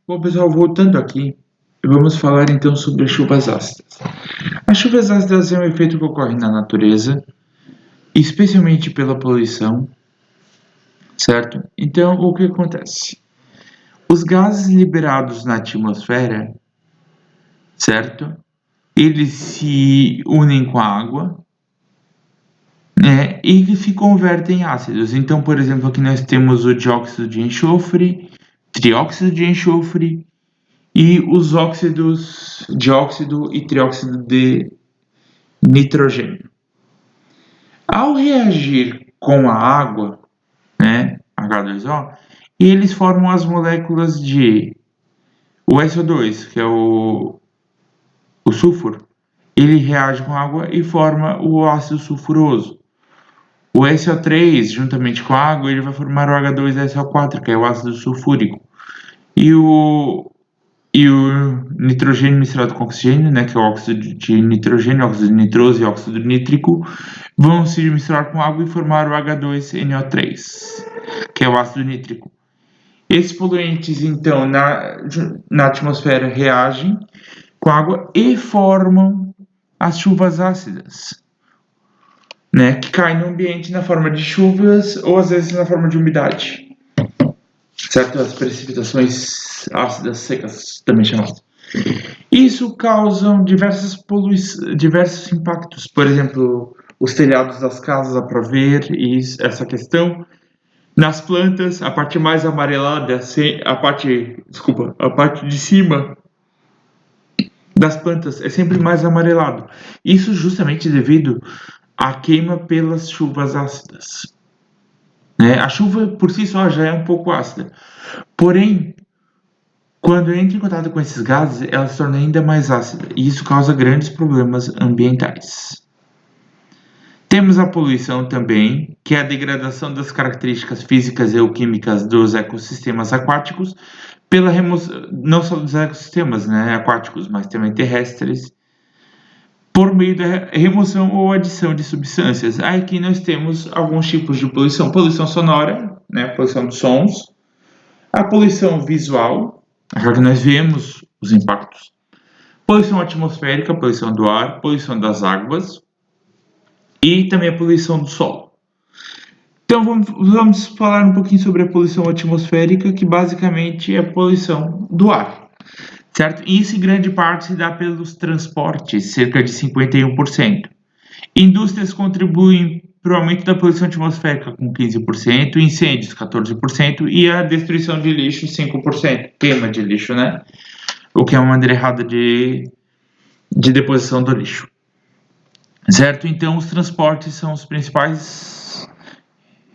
Bom, pessoal, voltando aqui, vamos falar então sobre as chuvas ácidas. As chuvas ácidas é um efeito que ocorre na natureza, especialmente pela poluição, certo? Então, o que acontece? Os gases liberados na atmosfera, certo? Eles se unem com a água, né? E se convertem em ácidos. Então, por exemplo, aqui nós temos o dióxido de enxofre, trióxido de enxofre e os óxidos de óxido e trióxido de nitrogênio. Ao reagir com a água, né, H2O, eles formam as moléculas de o SO2, que é o sulfuro, ele reage com a água e forma o ácido sulfuroso. O SO3, juntamente com a água, ele vai formar o H2SO4, que é o ácido sulfúrico. E o nitrogênio misturado com oxigênio, né, que é o óxido de nitrogênio, óxido de nitroso e óxido nítrico, vão se misturar com água e formar o H2NO3, que é o ácido nítrico. Esses poluentes, então, na atmosfera reagem com água e formam as chuvas ácidas, né, que caem no ambiente na forma de chuvas ou às vezes na forma de umidade, certo? As precipitações ácidas secas, também chamadas. Isso causa diversos impactos, por exemplo, os telhados das casas, a para ver essa questão. Nas plantas, a parte mais amarelada, a parte de cima das plantas é sempre mais amarelado. Isso justamente devido à queima pelas chuvas ácidas, né? A chuva por si só já é um pouco ácida, porém, quando entra em contato com esses gases, ela se torna ainda mais ácida, e isso causa grandes problemas ambientais. Temos a poluição também, que é a degradação das características físicas e químicas dos ecossistemas aquáticos, pela remoção, não só dos ecossistemas, né, aquáticos, mas também terrestres, por meio da remoção ou adição de substâncias. Aqui nós temos alguns tipos de poluição: poluição sonora, né, poluição de sons, a poluição visual, já que nós vemos os impactos, poluição atmosférica, poluição do ar, poluição das águas e também a poluição do solo. Então vamos falar um pouquinho sobre a poluição atmosférica, que basicamente é a poluição do ar, certo? E isso em grande parte se dá pelos transportes, cerca de 51%. Indústrias contribuem para o aumento da poluição atmosférica com 15%, incêndios 14% e a destruição de lixo 5%, queima de lixo, né? O que é uma maneira errada de deposição do lixo, certo? Então os transportes são os principais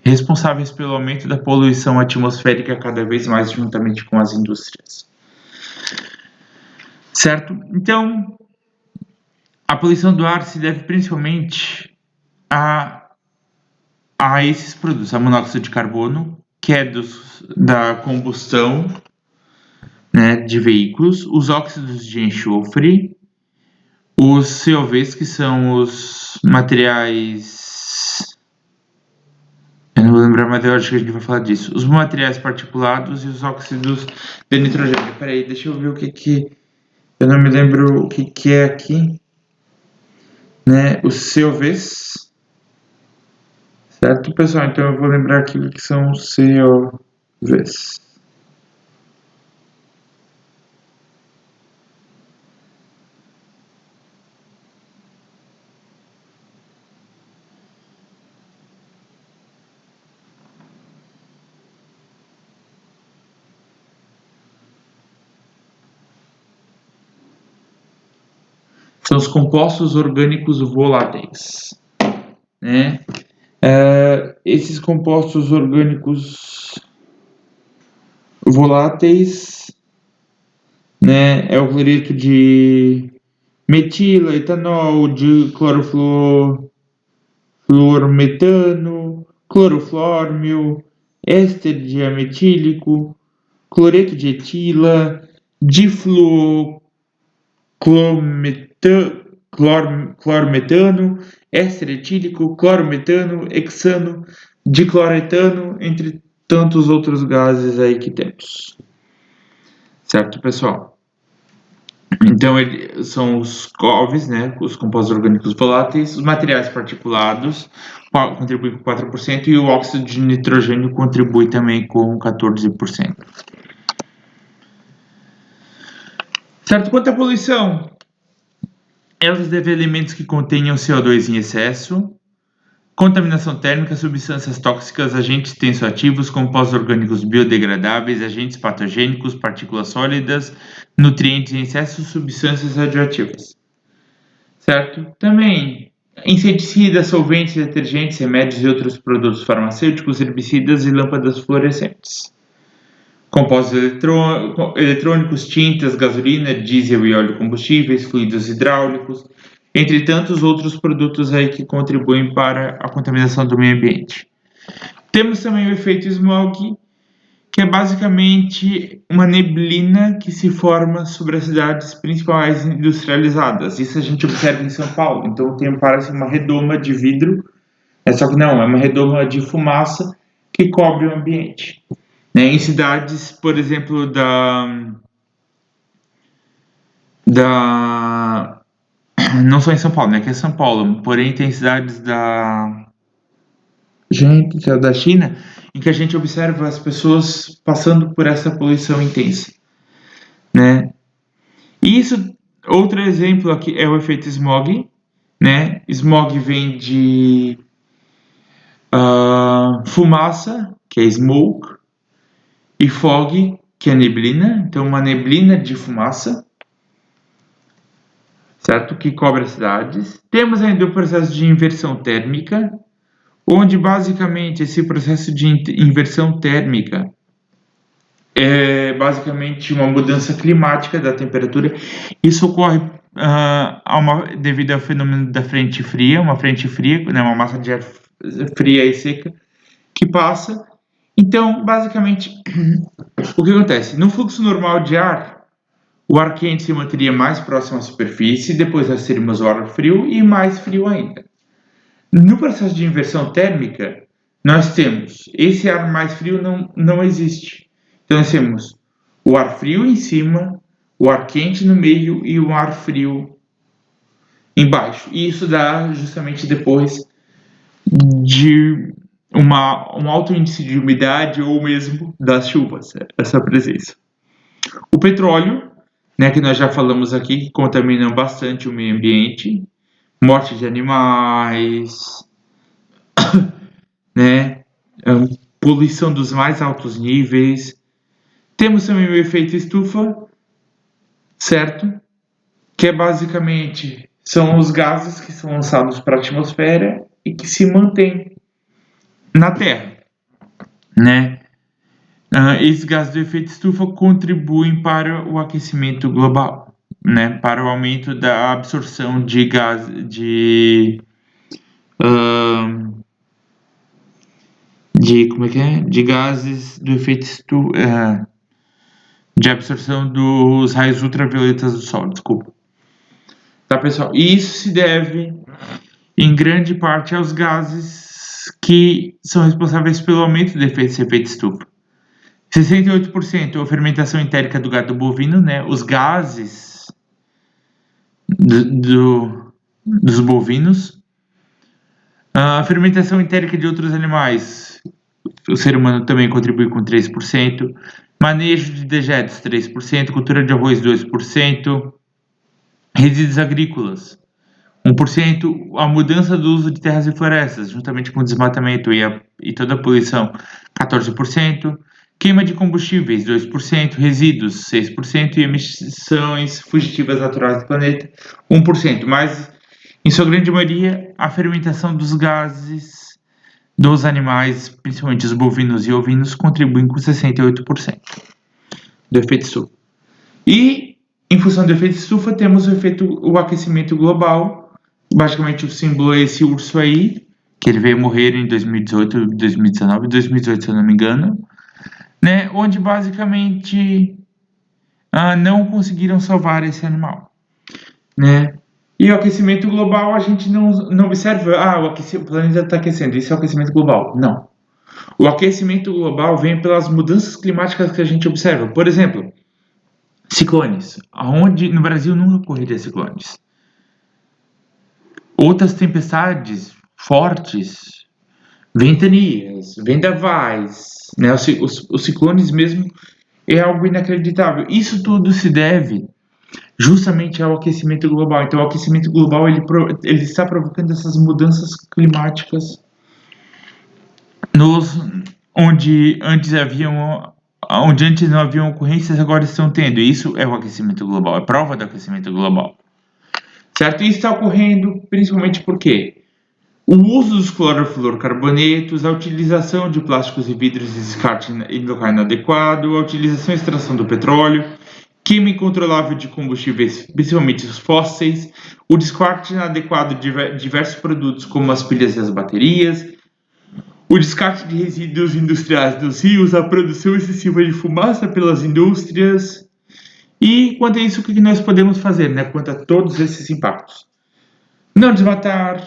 responsáveis pelo aumento da poluição atmosférica cada vez mais juntamente com as indústrias, certo? Então, a poluição do ar se deve principalmente a esses produtos, a monóxido de carbono, que é da combustão, né, de veículos, os óxidos de enxofre, os COVs, que são os materiais, eu não vou lembrar, mas eu acho que a gente vai falar disso, os materiais particulados e os óxidos de nitrogênio. Peraí, deixa eu ver eu não me lembro o que é aqui, né, os COVs, certo, pessoal? Então eu vou lembrar aqui o que são os COVs. São os compostos orgânicos voláteis, né? Esses compostos orgânicos voláteis, né, é o cloreto de metila, etanol, de clormetano, cloroflórmio, éster diametílico, cloreto de etila, difluoroclormetano, éster etílico, clorometano, hexano, dicloretano, entre tantos outros gases aí que temos. Certo, pessoal? Então, são os COVs, né, os compostos orgânicos voláteis, os materiais particulados contribuem com 4% e o óxido de nitrogênio contribui também com 14%. Certo? Quanto à poluição, elas devem a elementos que contenham CO2 em excesso, contaminação térmica, substâncias tóxicas, agentes tensoativos, compostos orgânicos biodegradáveis, agentes patogênicos, partículas sólidas, nutrientes em excesso, substâncias radioativas. Certo? Também inseticidas, solventes, detergentes, remédios e outros produtos farmacêuticos, herbicidas e lâmpadas fluorescentes. Compostos eletrônicos, tintas, gasolina, diesel e óleo combustíveis, fluidos hidráulicos, entre tantos outros produtos aí que contribuem para a contaminação do meio ambiente. Temos também o efeito smog, que é basicamente uma neblina que se forma sobre as cidades principais industrializadas. Isso a gente observa em São Paulo. Então parece uma redoma de vidro, só que não, é uma redoma de fumaça que cobre o ambiente. Em cidades, por exemplo, não só em São Paulo, né? Que é São Paulo, porém tem cidades da China em que a gente observa as pessoas passando por essa poluição intensa, né? E outro exemplo aqui é o efeito smog, né? Smog vem de fumaça, que é smoke, e fog, que é neblina, então uma neblina de fumaça, certo? Que cobre as cidades. Temos ainda o processo de inversão térmica, onde basicamente esse processo de inversão térmica é basicamente uma mudança climática da temperatura. Isso ocorre devido ao fenômeno da frente fria, uma frente fria, né, uma massa de ar fria e seca que passa. Então, basicamente, o que acontece? No fluxo normal de ar, o ar quente se manteria mais próximo à superfície, depois nós teríamos o ar frio e mais frio ainda. No processo de inversão térmica, nós temos esse ar mais frio não existe. Então nós temos o ar frio em cima, o ar quente no meio e o ar frio embaixo. E isso dá justamente depois de um alto índice de umidade ou mesmo das chuvas, essa presença. O petróleo, né, que nós já falamos aqui, que contamina bastante o meio ambiente, morte de animais, né, poluição dos mais altos níveis. Temos também o efeito estufa, certo? Que é basicamente são os gases que são lançados para a atmosfera e que se mantêm na Terra, né? Esses gases do efeito estufa contribuem para o aquecimento global, né? Para o aumento da absorção de de gases do efeito estufa, de absorção dos raios ultravioletas do Sol, desculpa. Tá, pessoal? E isso se deve, em grande parte, aos gases que são responsáveis pelo aumento desse efeito estufa. 68% a fermentação entérica do gado bovino, né? Os gases dos bovinos. A fermentação entérica de outros animais, o ser humano também contribui com 3%. Manejo de dejetos, 3%. Cultura de arroz, 2%. Resíduos agrícolas, 1%. A mudança do uso de terras e florestas, juntamente com o desmatamento e toda a poluição, 14%. Queima de combustíveis, 2%. Resíduos, 6%. E emissões fugitivas naturais do planeta, 1%. Mas, em sua grande maioria, a fermentação dos gases dos animais, principalmente os bovinos e ovinos, contribuem com 68% do efeito estufa. E, em função do efeito estufa, temos o aquecimento global. Basicamente, o símbolo é esse urso aí, que ele veio morrer em 2018, 2019, 2018, se eu não me engano, né? Onde basicamente não conseguiram salvar esse animal, né? E o aquecimento global a gente não observa, o planeta está aquecendo, isso é o aquecimento global. Não. O aquecimento global vem pelas mudanças climáticas que a gente observa. Por exemplo, Ciclones. Aonde no Brasil nunca ocorreria ciclones. Outras tempestades fortes, ventanias, vendavais, né? Os ciclones mesmo é algo inacreditável. Isso tudo se deve justamente ao aquecimento global. Então, o aquecimento global ele está provocando essas mudanças climáticas nos onde antes haviam onde antes não haviam ocorrências, agora estão tendo. Isso é o aquecimento global, é prova do aquecimento global. Certo? E isso está ocorrendo principalmente porque o uso dos clorofluorcarbonetos, a utilização de plásticos e vidros de descarte em local inadequado, a utilização e extração do petróleo, queima incontrolável de combustíveis, principalmente os fósseis, o descarte inadequado de diversos produtos como as pilhas e as baterias, o descarte de resíduos industriais dos rios, a produção excessiva de fumaça pelas indústrias. E quanto a isso, o que nós podemos fazer, né, quanto a todos esses impactos? Não desmatar,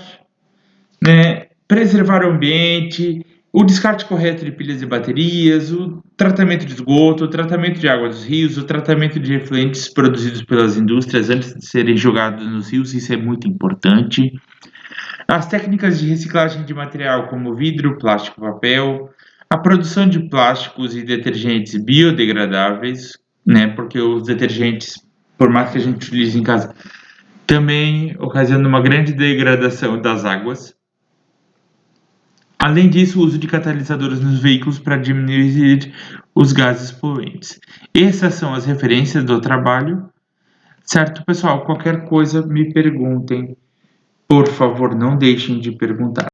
né, preservar o ambiente, o descarte correto de pilhas e baterias, o tratamento de esgoto, o tratamento de água dos rios, o tratamento de efluentes produzidos pelas indústrias antes de serem jogados nos rios, isso é muito importante. As técnicas de reciclagem de material como vidro, plástico, papel, a produção de plásticos e detergentes biodegradáveis, né, porque os detergentes, por mais que a gente utilize em casa, também ocasionam uma grande degradação das águas. Além disso, o uso de catalisadores nos veículos para diminuir os gases poluentes. Essas são as referências do trabalho. Certo, pessoal? Qualquer coisa me perguntem. Por favor, não deixem de perguntar.